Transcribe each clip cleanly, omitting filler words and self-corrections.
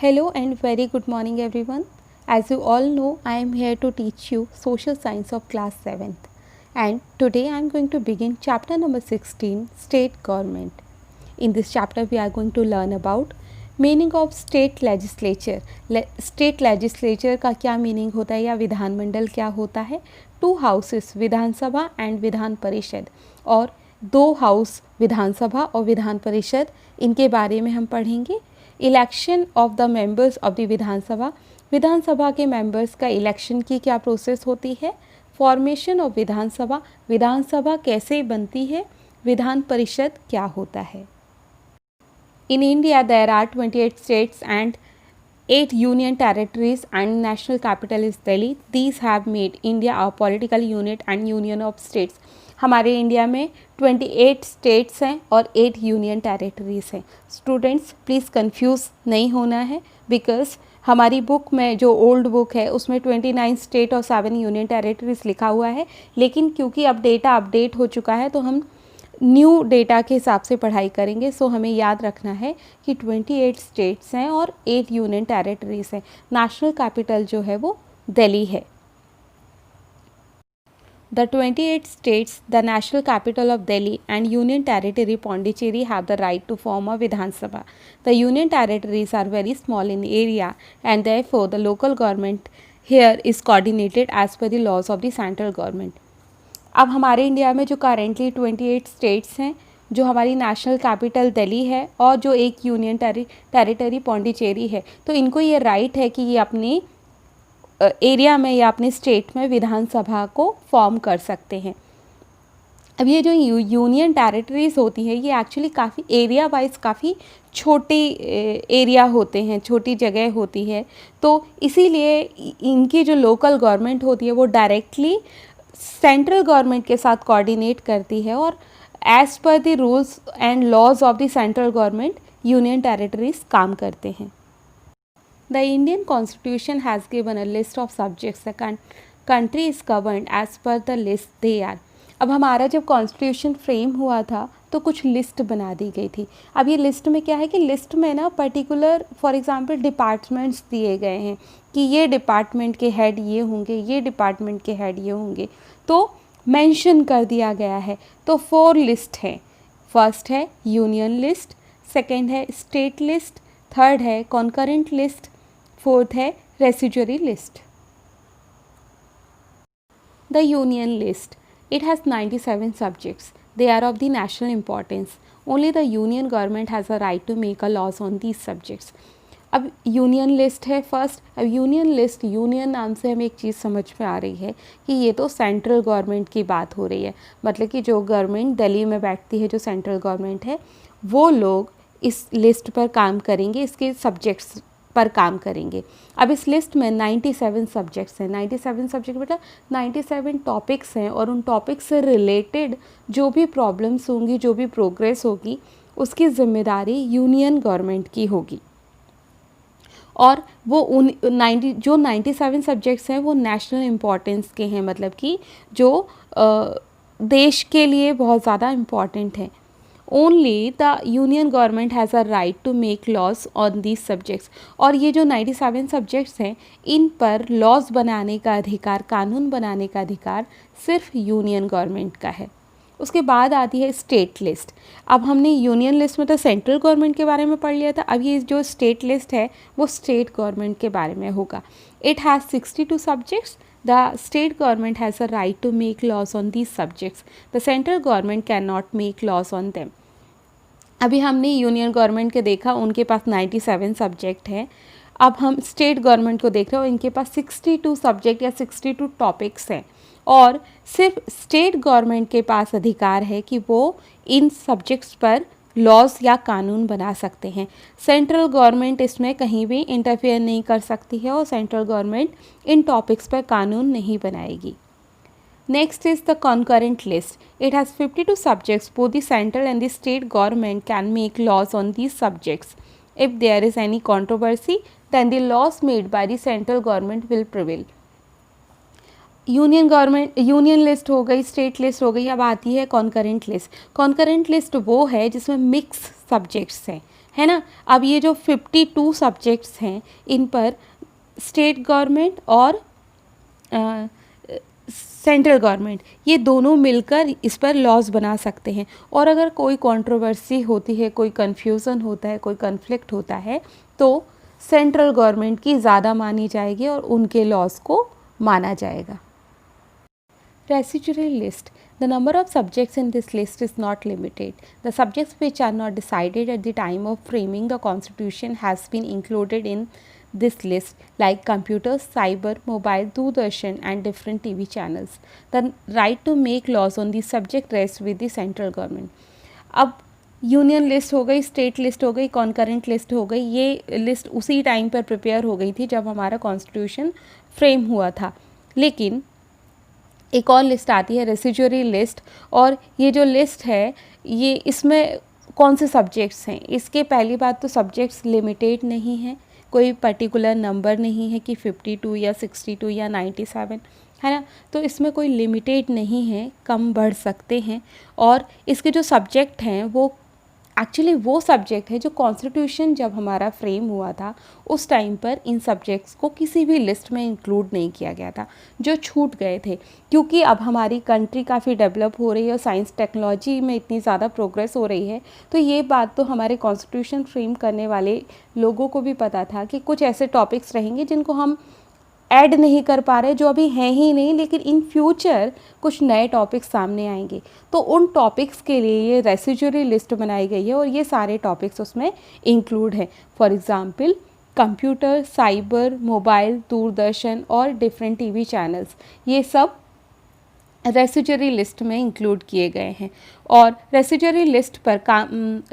Hello and very good morning everyone. As you all know, I am here to teach you social science of class 7th, and today I am going to begin chapter number 16, state government. In this chapter we are going to learn about meaning of state legislature. State legislature का क्या meaning होता है या विधानमंडल क्या होता है, 2 houses Vidhan Sabha and Vidhan Parishad और 2 हाउस विधानसभा और विधान परिषद, इनके बारे में हम पढ़ेंगे. Election of the members of the Vidhan Sabha, Vidhan Sabha के मेंबर्स का इलेक्शन की क्या प्रोसेस होती है. फॉर्मेशन ऑफ विधानसभा, विधानसभा कैसे बनती है. विधान परिषद क्या होता है. In India, there are 28 states and 8 union territories and national capital is Delhi. These have made India a political unit and union of states. हमारे इंडिया में 28 स्टेट्स हैं और 8 यूनियन टेरिटरीज़ हैं. स्टूडेंट्स प्लीज़ कंफ्यूज नहीं होना है, because हमारी book में जो ओल्ड बुक है उसमें 29 स्टेट और 7 यूनियन टेरिटरीज़ लिखा हुआ है, लेकिन क्योंकि अब डेटा अपडेट हो चुका है तो हम न्यू डेटा के हिसाब से पढ़ाई करेंगे. सो हमें याद रखना है कि 28 स्टेट्स हैं और 8 यूनियन टेरिटरीज़ हैं. नेशनल कैपिटल जो है वो दिल्ली है. The 28 states, the national capital of Delhi and Union Territory Pondicherry have the right to form a Vidhan Sabha. The Union Territories are very small in area and therefore the local government here is coordinated as per the laws of the central government. अब हमारे India में जो currently 28 states हैं, जो हमारी national capital Delhi है और जो एक यूनियन टेरिटरी पौंडीचेरी है, तो इनको ये राइट है कि ये अपनी एरिया में या अपने स्टेट में विधानसभा को फॉर्म कर सकते हैं. अब ये जो यूनियन टेरिटरीज़ होती है ये एक्चुअली काफ़ी एरिया वाइज काफ़ी छोटी एरिया होते हैं, छोटी जगह होती है, तो इसीलिए इनकी जो लोकल गवर्नमेंट होती है वो डायरेक्टली सेंट्रल गवर्नमेंट के साथ कोऑर्डिनेट करती है और as per the rules and laws of the central government union territories काम करते हैं. The Indian Constitution has given a list of subjects. The country is governed as per the list they are. अब हमारा जब constitution frame हुआ था तो कुछ लिस्ट बना दी गई थी. अब ये लिस्ट में क्या है कि लिस्ट में ना पर्टिकुलर फॉर एग्जांपल डिपार्टमेंट्स दिए गए हैं कि ये डिपार्टमेंट के हेड ये होंगे, ये डिपार्टमेंट के हेड ये होंगे, तो मेंशन कर दिया गया है. तो 4 लिस्ट है. फर्स्ट है यूनियन लिस्ट, सेकेंड है स्टेट लिस्ट, थर्ड है कॉन्करेंट लिस्ट, फोर्थ है residuary list. The union list, it has 97 subjects. They are of the national importance. Only the union government has a right to make a laws on these subjects. अब union list है first. अब union list, union नाम से हमें एक चीज़ समझ में आ रही है कि ये तो सेंट्रल गवर्नमेंट की बात हो रही है. मतलब कि जो गवर्नमेंट दिल्ली में बैठती है, जो सेंट्रल गवर्नमेंट है, वो लोग इस लिस्ट पर काम करेंगे, इसके सब्जेक्ट्स पर काम करेंगे. अब इस लिस्ट में 97 सब्जेक्ट्स हैं. 97 सब्जेक्ट मतलब 97 टॉपिक्स हैं और उन टॉपिक्स से रिलेटेड जो भी प्रॉब्लम्स होंगी, जो भी प्रोग्रेस होगी, उसकी जिम्मेदारी यूनियन गवर्नमेंट की होगी. और वो जो 97 सब्जेक्ट्स हैं वो नेशनल इम्पॉर्टेंस के हैं, मतलब कि जो देश के लिए बहुत ज़्यादा इम्पॉर्टेंट हैं. Only the union government has a right to make laws on these subjects. और ये जो 97 सब्जेक्ट्स हैं, इन पर लॉज बनाने का अधिकार, कानून बनाने का अधिकार सिर्फ यूनियन गवर्नमेंट का है. उसके बाद आती है स्टेट लिस्ट. अब हमने यूनियन लिस्ट में तो सेंट्रल गवर्नमेंट के बारे में पढ़ लिया था. अब ये जो स्टेट लिस्ट है वो स्टेट गवर्नमेंट के बारे में होगा. It has 62 subjects. The state government has a right to make laws on these subjects. The central government cannot make laws on them. अभी हमने यूनियन गवर्नमेंट के देखा, उनके पास 97 सब्जेक्ट हैं. अब हम स्टेट गवर्नमेंट को देख रहे हो, इनके पास 62 सब्जेक्ट या 62 टॉपिक्स हैं और सिर्फ स्टेट गवर्नमेंट के पास अधिकार है कि वो इन सब्जेक्ट्स पर लॉज या कानून बना सकते हैं. सेंट्रल गवर्नमेंट इसमें कहीं भी इंटरफेयर नहीं कर सकती है और सेंट्रल गवर्नमेंट इन टॉपिक्स पर कानून नहीं बनाएगी. Next is the concurrent list. It has 52 subjects. Both the central and the state government can make laws on these subjects. If there is any controversy then the laws made by the central government will prevail. Union list हो गई, state list हो गई. अब आती है concurrent list. Concurrent list वो है जिसमें मिक्स सब्जेक्ट्स हैं, है ना। अब ये जो 52 सब्जेक्ट्स हैं इन पर स्टेट गवर्नमेंट और सेंट्रल गवर्नमेंट ये दोनों मिलकर इस पर लॉज बना सकते हैं। और अगर कोई कंट्रोवर्सी होती है, कोई कन्फ्यूज़न होता है, कोई कन्फ्लिक्ट होता है तो सेंट्रल गवर्नमेंट की ज़्यादा मानी जाएगी और उनके लॉज को माना जाएगा। Residuary list. The number of subjects in this list is not limited. The subjects which are not decided at the time of framing the constitution has been included in this list like computers, cyber, mobile, Doordarshan and different TV channels. The right to make laws on this subject rests with the central government. अब union list हो गई, state list हो गई, concurrent list हो गई, ये list उसी time पर प्रिपेयर हो गई थी जब हमारा कॉन्स्टिट्यूशन फ्रेम हुआ था। लेकिन एक और लिस्ट आती है रेसिजुअरी लिस्ट, और ये जो लिस्ट है ये इसमें कौन से सब्जेक्ट्स हैं। इसके पहली बात तो सब्जेक्ट्स लिमिटेड नहीं हैं, कोई पर्टिकुलर नंबर नहीं है कि 52 या 62 या 97, है ना। तो इसमें कोई लिमिटेड नहीं है, कम बढ़ सकते हैं। और इसके जो सब्जेक्ट हैं वो एक्चुअली वो सब्जेक्ट है जो कॉन्स्टिट्यूशन जब हमारा फ्रेम हुआ था उस टाइम पर इन सब्जेक्ट्स को किसी भी लिस्ट में इंक्लूड नहीं किया गया था, जो छूट गए थे। क्योंकि अब हमारी कंट्री काफ़ी डेवलप हो रही है और साइंस टेक्नोलॉजी में इतनी ज़्यादा प्रोग्रेस हो रही है, तो ये बात तो हमारे कॉन्स्टिट्यूशन फ्रेम करने वाले लोगों को भी पता था कि कुछ ऐसे टॉपिक्स रहेंगे जिनको हम ऐड नहीं कर पा रहे, जो अभी हैं ही नहीं, लेकिन इन फ्यूचर कुछ नए टॉपिक्स सामने आएंगे। तो उन टॉपिक्स के लिए ये रेसिजुअरी लिस्ट बनाई गई है और ये सारे टॉपिक्स उसमें इंक्लूड हैं। For example computer, cyber, mobile, Doordarshan और डिफरेंट टीवी चैनल्स, ये सब रेसिजुअरी लिस्ट में इंक्लूड किए गए हैं। और रेसिजुअरी लिस्ट पर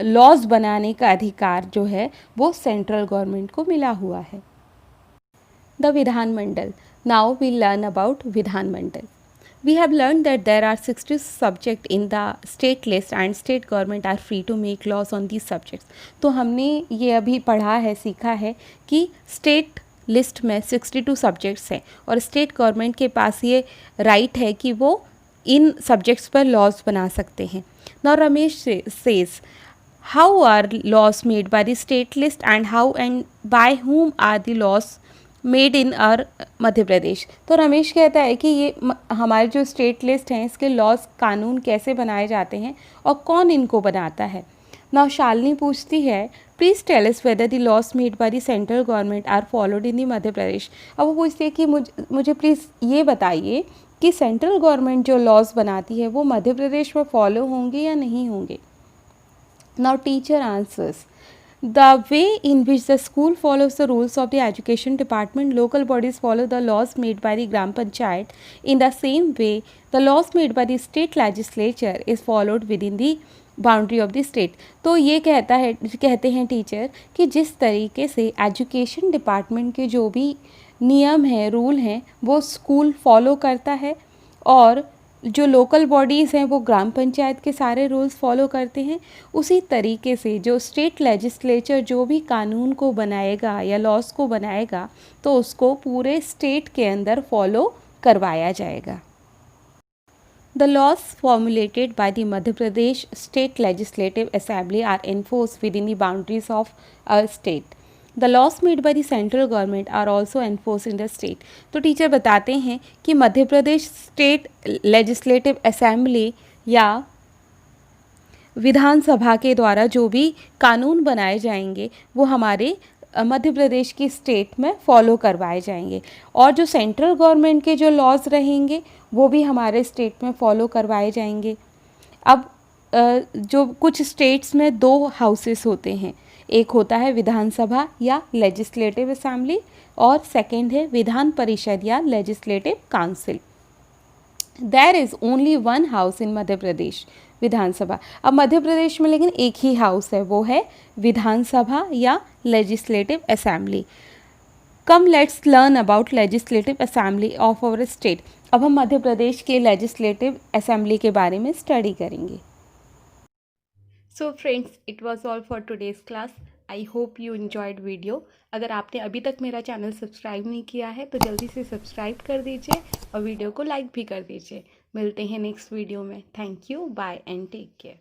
लॉज बनाने का अधिकार जो है वो सेंट्रल गवर्नमेंट को मिला हुआ है। The Vidhan Mandal. Now we learn about Vidhan Mandal. We have learned that there are 60 subjects in the state list and state government are free to make laws on these subjects. तो हमने ये अभी पढ़ा है, सीखा है कि state list में 62 सब्जेक्ट्स हैं और स्टेट गवर्नमेंट के पास ये राइट है कि वो इन सब्जेक्ट्स पर लॉज बना सकते हैं। Now Ramesh says, how are laws made by the state list and how and by whom are the laws made in are Madhya Pradesh. तो रमेश कहता है कि ये हमारे जो स्टेट लिस्ट हैं इसके लॉज, कानून कैसे बनाए जाते हैं और कौन इनको बनाता है। नाउ शालिनी पूछती है, please tell us whether the laws made by the central government are followed in the Madhya Pradesh. अब वो पूछती है कि मुझे प्लीज़ ये बताइए कि सेंट्रल गवर्नमेंट जो लॉज बनाती है वो मध्य प्रदेश में फॉलो होंगे या नहीं होंगे। Now teacher answers, the way in which the school follows the rules of the education department, local bodies follow the laws made by the gram panchayat. In the same way, the laws made by the state legislature is followed within the boundary of the state. तो ये कहते हैं teacher कि जिस तरीके से education department के जो भी नियम हैं, रूल हैं, वो स्कूल फॉलो करता है और जो लोकल बॉडीज़ हैं वो ग्राम पंचायत के सारे रूल्स फॉलो करते हैं। उसी तरीके से जो स्टेट लेजिस्लेचर जो भी कानून को बनाएगा या लॉज को बनाएगा तो उसको पूरे स्टेट के अंदर फॉलो करवाया जाएगा। The laws formulated by the Madhya Pradesh State Legislative Assembly are enforced within the boundaries of a state. The laws made by the central government are also enforced in the state. तो teacher बताते हैं कि Madhya Pradesh state legislative assembly या विधानसभा के द्वारा जो भी कानून बनाए जाएंगे वो हमारे मध्य प्रदेश की स्टेट में फॉलो करवाए जाएंगे, और जो सेंट्रल गवर्नमेंट के जो लॉज रहेंगे वो भी हमारे स्टेट में फॉलो करवाए जाएंगे। अब जो कुछ स्टेट्स में 2 हाउसेस होते हैं, एक होता है विधानसभा या लेजिस्लेटिव असेंबली और सेकंड है विधान परिषद या legislative council. There is only 1 house in Madhya Pradesh, Vidhan Sabha. अब मध्य प्रदेश में लेकिन एक ही हाउस है, वो है विधानसभा या legislative assembly. Come let's learn about legislative assembly of our state. अब हम मध्य प्रदेश के लेजिस्लेटिव असेंबली के बारे में स्टडी करेंगे। So friends, it was all for today's class. I hope you enjoyed video. अगर आपने अभी तक मेरा चैनल सब्सक्राइब नहीं किया है तो जल्दी से सब्सक्राइब कर दीजिए और वीडियो को लाइक भी कर दीजिए। मिलते हैं नेक्स्ट वीडियो में। Thank you, bye and take care.